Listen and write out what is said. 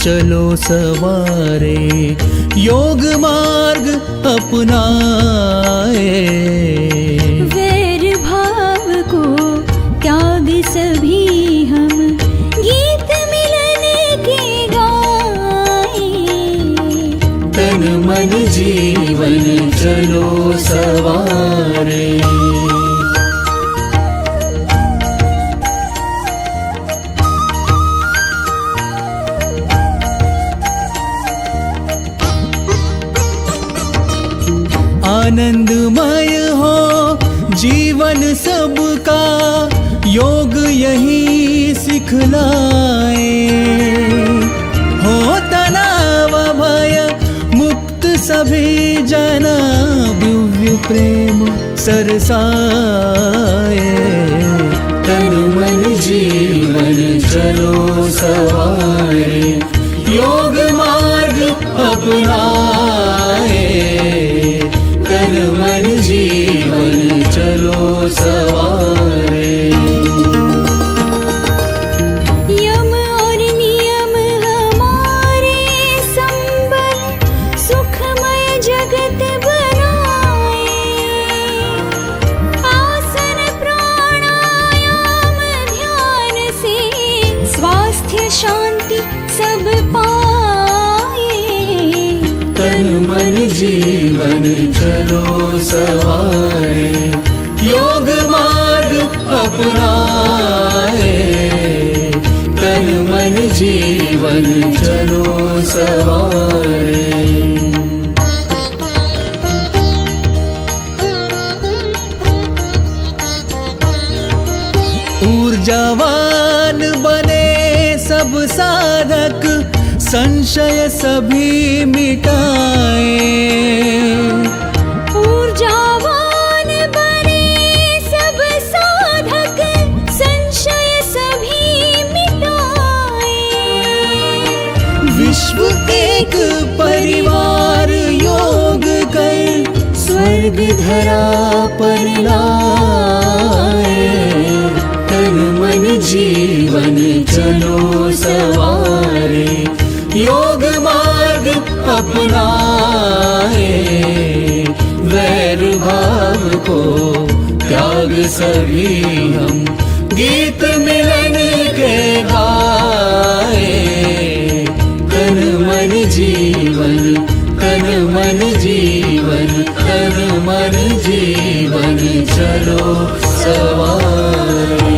चलो सवारे योग मार्ग अपनाए। वैर भाव को त्याग सभी हम गीत मिलन के गाए। तन मन जीवन चलो सवारे। आनंदमय हो जीवन सबका योग यही सिखलाए। हो तनाव भय मुक्त सभी जना दिव्य प्रेम सरसाए। तन मन जीवन चलो सवारे योग मार्ग अपनाए। तन मन जीवन चलो सवारे। यम और नियम हमारे संबल सुखमय जगत बनाए। आसन प्राणायाम ध्यान से स्वास्थ्य शांति सब पाए। तन मन जीवन चलो सवारे योग मार्ग अपनाए। तन मन जीवन चलो सवारे। ऊर्जावान बने सब साधक संशय सभी मिटाए। ऊर्जावान बने सब साधक संशय सभी मिटाए। विश्व एक परिवार योग कर स्वर्ग धरा पर लाए। तन मन जीवन चलो सवारे योग मार्ग अपनाए। वैर भाव को त्याग सभी हम गीत मिलन के गाए। तन मन जीवन तन मन जीवन तन मन जीवन चलो सवारे।